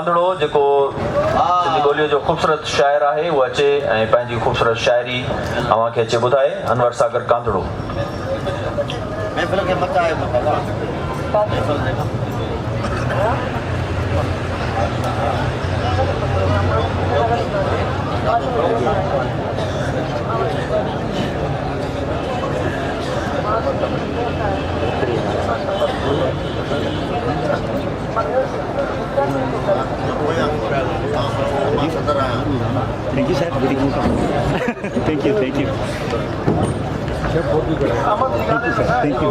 कांदड़ो जेको सिंधी ॿोलीअ जो ख़ूबसूरत शाइर आहे उहो अचे ऐं पंहिंजी ख़ूबसूरत शाइरी अव्हांखे अचे ॿुधाए। अनवर सागर कांदड़ो। Thank you, sir. Thank you. Thank you, sir. Thank you.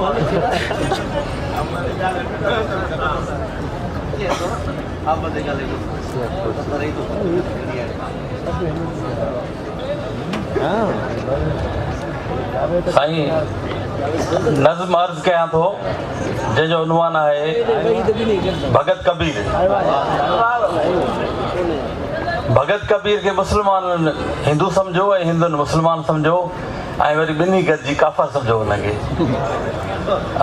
साईं नज़्म अर्ज़ कयां थो जंहिंजो उनवान आहे भगत कबीर। भगत कबीर खे मुस्लमान हिंदू सम्झो ऐं हिंदुनि मुस्लमान सम्झो ऐं वरी ॿिन्ही गॾिजी काफ़र सम्झो हुनखे।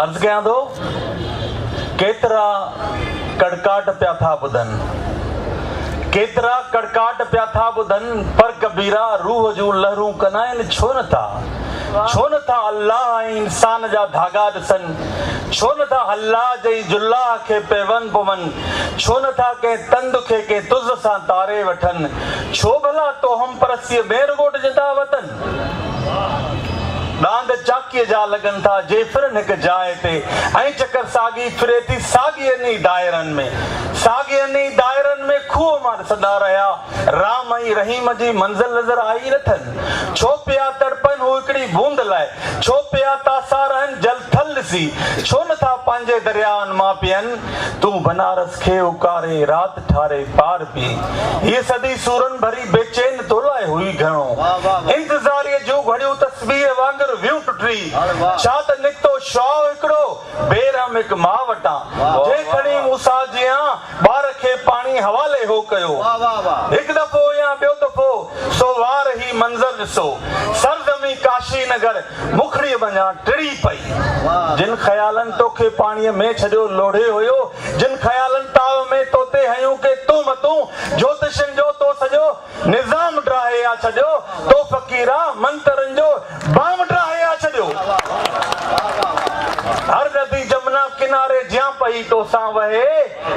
अर्ज़ कयां थो केतिरा कड़काट पिया था ॿुधनि, केतिरा कड़काट पिया था ॿुधनि, पर कबीरा रूह जूं लहरूं कंदा आहिनि छो नथा अल्लाह ऐं इंसान जा धागा ॾिसनि, छो नथा अल्लाह जी जुल्लाह खे पेवन पवनि, छो नथा कंहिं तंद खे कंहिं तुज़ सां तारे वठनि, छो भला तो हम परसीअ में रुॻो ॾिजंदा वतन। ॾांद चाकीअ जा लॻनि था जे फिरनि हिकु जाइ ते, ऐं चकर साॻी फिरे थी साॻियनि ई दाइरनि में, साॻियनि ई दाइरनि में खूह मां सदा रहिया, राम ऐं रहीम जी मंज़िल नज़र आई नथनि, छो पिया तड़पनि हू हिकिड़ी बूंद लाइ, छो पिया तासा रहनि जल थल ॾिसी, छो नथा पंहिंजे दरियानि मां पियनि, तूं बनारस खे उकारे राति ठारे पार पी, हीअ सदी सूरनि भरी बेचैन तो लाइ हुई घणो, इंतज़ारीअ जूं घड़ियूं तस्बीह वांगुरु वियूं टुटी, छा त निकितो शौक़ हिकिड़ो बेरहम हिकु मां वटां, जे खणी मूसा जियां ॿार खे पाणी हवाले हो कयो, हिकु दफ़ो या ॿियो दफ़ो सो वार ही मंज़र ॾिसो, सरज़मी काशी नगर मुखड़ी वञा टिड़ी पई, जिन ख़यालनि तोखे पाणीअ में छॾियो लोढ़े हुयो, जिन ख़यालनि ताव में तोते हयूं के तूं मतूं, ज्योतिषनि जो तो सॼो निज़ाम ड्राहे आ छॾियो, तो फ़क़ीरा मंतरनि जो बाम ड्राहे आ छॾियो, हर नदी जमुना किनारे ज्यां पई तो सां वहे,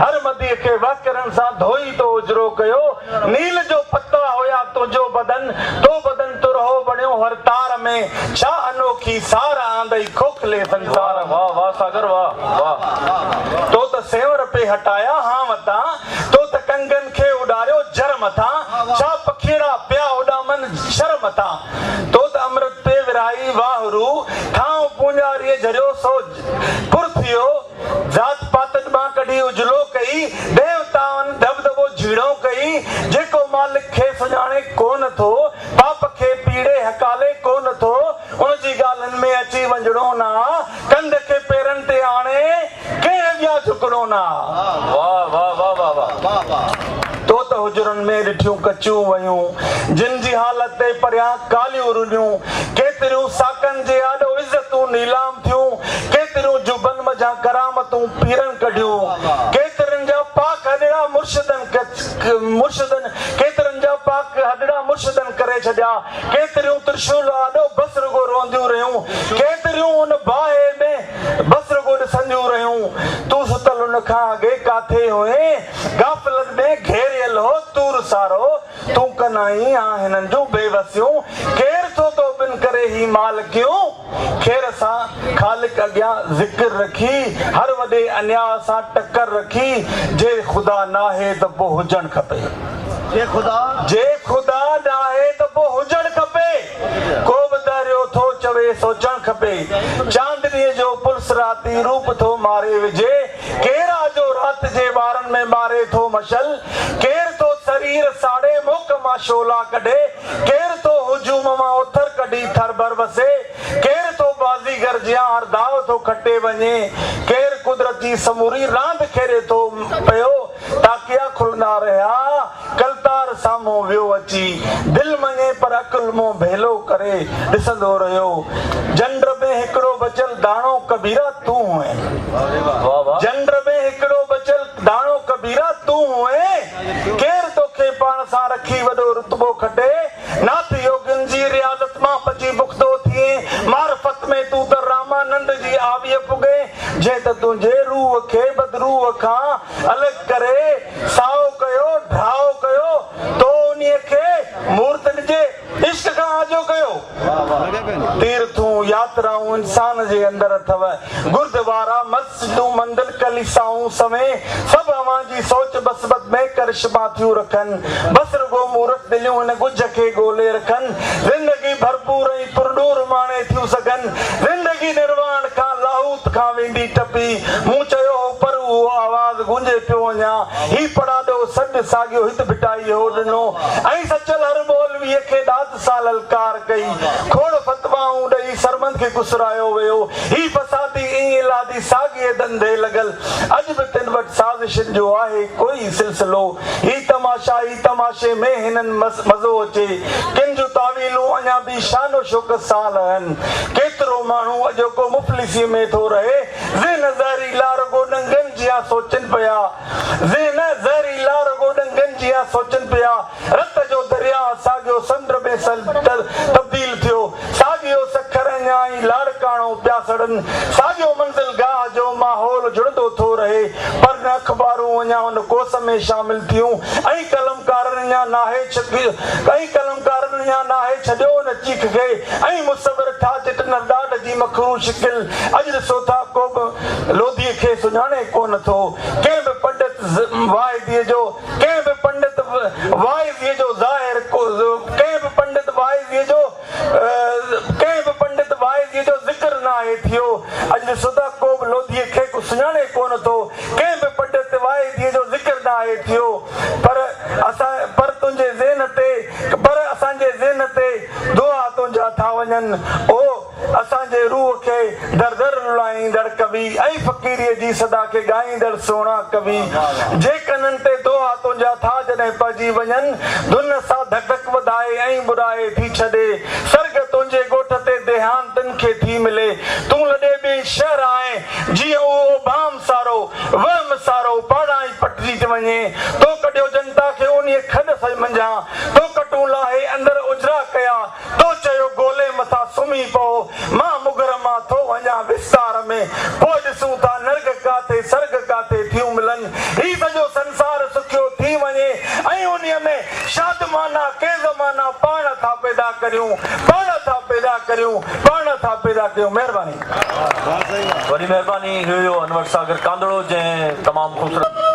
हर मदीअ खे वकरनि सां धोई तो उजरो कयो, नील जो पत्ता हुया तुंहिंजो बदन, तो बदन तुरहो बणियो हर तार में, छा अनोखी सार आंदई खोखले संसार। वाह वाह सागर वाह वाह। तो त सेवर पे हटाया हां वतां, तो त कंगन खे उॾारियो जर मथां, छा पखीड़ा पिया उॾामन शर मथां, तो त अमृत पे विराई वाहरू, ठाऊं पूंजारीअ झरियो सो पुर थियो, ज़ात पातनि मां कढी उजलो कई, देवताउनि दबदबो झीड़ो कई, जेको मालिक खे सुञाणे कोन थो, पाप खे पीड़े हकाले कोन थो, उन जी ॻाल्हियुनि में अची वञणो ना, कंध खे पेरनि ते आणे कंहिं अॻियां झुकणो ना। वाह वाह वाह वाह वाह। तो त हुजरनि में ॾिठियूं कचियूं वयूं, जिन जी हालत ते परियां कालियूं रुनियूं, केतिरियूं साकनि जे आॾो इज़तूं नीलाम थियूं, केतिरियूं जुबन मझां करामतूं पीरनि कढियूं, केतिरनि जा पाक हॾड़ा मुर्शिदनि केतिरनि जा पाक हॾड़ा मुर्शिदनि करे छॾिया, केतिरियूं त्रिशूल आॾो बस रुगो रोंदियूं रहियूं, केतिरियूं उन बाहि में बस रुगो ॾिसंदियूं रहियूं, तूं सुतल उन खां अॻे काथे हुए, गाफ़िलत में घेरियल हो तूर सारो, तूं कनाई आ हिननि जूं बेवसियूं, केर थो तो बिन करे ही माल क्यों, खेर सां ख़ालिक अॻियां ज़िक्र रखी, हर वॾे अन्याय सां टकर रखी, जे ख़ुदा नाहे त पोइ हुजणु खपे, जे ख़ुदा नाहे त पोइ हुजणु खपे, को बि दरियो थो चवे सोचणु खपे, चांदनीअ जो पुलिस राती रूप थो मारे विझे, केरा जो राति जे ॿारनि में मारे थो मशल, केर थो शरीर साड़े मुख मां शोला कढे, केर थो हुजूम मां उथर कढी थर भर वसे, केर थो बाज़ीगर जियां हर दाव थो खटे वञे, केर कुदरती समूरी रांदि खेरे थो पियो, ताकिया खुलंदा रहिया कलतार साम्हूं वियो अची, दिलि मञे पर अकुल मुंहुं भेलो करे ॾिसंदो रहियो, जंड में हिकिड़ो बचल दाणो कबीरा तूं हुए, जंड में हिकिड़ो बचल दाणो कबीरा तूं हुए, लिखी वॾो रुतबो खटे नाथ योगिन जी रियाज़त मां पची बुखदो थिए मार्फत में तू त रामानंद जी आवीअ पुगे जे त तुंहिंजे रूह खे बदरूह खां अलॻि करे साओ कयो ढाओ कयो तो उन्हीअ खे मूर्त ॾिजे इश्क खां आजो कयो तीर्थूं यात्राऊं इंसान जे अंदर अथव गुरुद्वारा मस्जिदूं मंदिर कलीसाऊं समें सभु अवां जी सोच बसबत में करिश्मा थियूं रखनि बस रुगो मूर्त दिलियूं हिन गुज खे ॻोल्हे रखनि ज़िंदगी भरपूर ऐं पुरडूर माणे थियूं सघनि ज़िंदगी निर्वाण खां लाहूत खां वेंदी टपी मूं चयो पर उहो आवाज़ गूंजे पियो वञा ही पढ़ाॾो सॾु साॻियो हित भिटाई हो ॾिनो ऐं सचल हर मौलवीअ खे दाद सां ललकार कई खोड़ फतवाऊं ॾेई सरमंद खे कुसरायो वियो ही फसादी ईं इलादी साॻिए धंधे लॻल अॼु बि तिन वटि साज़िशुनि जो आहे कोई सिलसिलो ही तमाशे में हिननि मज़ो अचे किन जूं तावीलूं अञा बि शानो शौक़त सां लहनि केतिरो माण्हू अॼोको मुफ़लिसी में थो रहे ज़हन ज़हरीला रुगो ॾंगनि जिया सोचनि पिया ज़हन ज़हरीला रुगो ॾंगनि जिया सोचनि पिया रत जो दरिया साॻियो समुंड में तब्दील थियो साॻियो सखर अञा ई लाड़काणो पिया सड़नि साॻियो मंज़िल गाह जो माहौल जुड़ंदो थो रहे पर न अख़बारूं अञा उन कोस में शामिल थियूं ऐं कलमकारनि अञा नाहे छॾियो उन चीख खे ऐं मुसवर ठा चिटन ॾाढ जी मखरू शिकिल अॼु ॾिसो था को बि लोधीअ खे सुञाणे कोन थो कंहिं बि पंडित वाइदीअ जो कंहिं बि पंडित वाइदीअ जो ज़ाहिर कंहिं बि पंडित वाइदीअ जो ज़िक्र न आहे थियो अॼु ॾिसो था को बि लोधीअ खे सुञाणे कोन थो कंहिं बि पंडित वाइदीअ जो ज़िक्र न आहे थियो पर तुंहिंजे ज़हन ते दुआ तुंहिंजा था वञनि ओ असांजे रूह खे दर दर रुलाईंदड़ कवि ऐं फ़क़ीरीअ जी सदा खे ॻाईंदड़ सोणा कवि जे कननि ते दुआ तुंहिंजा था जॾहिं पइजी वञनि धुन सां धक धक वधाए ऐं बुराए थी छॾे सर्ग तुंहिंजे ॻोठ ते देहांतनि खे थी मिले तूं लॾे ॿिए शहर आहीं जीअं उहो बाम सारो वहम सारो पाड़ा ई पटिजी थी वञे तो कढियो जनता खे उन्हीअ खॾ सां मंझां तो कटूं लाहे अंदरि उजरा कया तो चयो गोले मथां सुम्ही पओ मां मुगर मां थो वञा विस्तार में पोइ ॾिसूं था नर्ग काथे सर्ग काथे थियूं मिलनि ही सॼो संसार सुखियो थी वञे ऐं उन्हीअ में शादमाना केज़माना पाण था पैदा करियूं महिरबानी वॾी महिरबानी हुयो अनवर सागर कांदड़ो जंहिं तमामु ख़ूबसूरत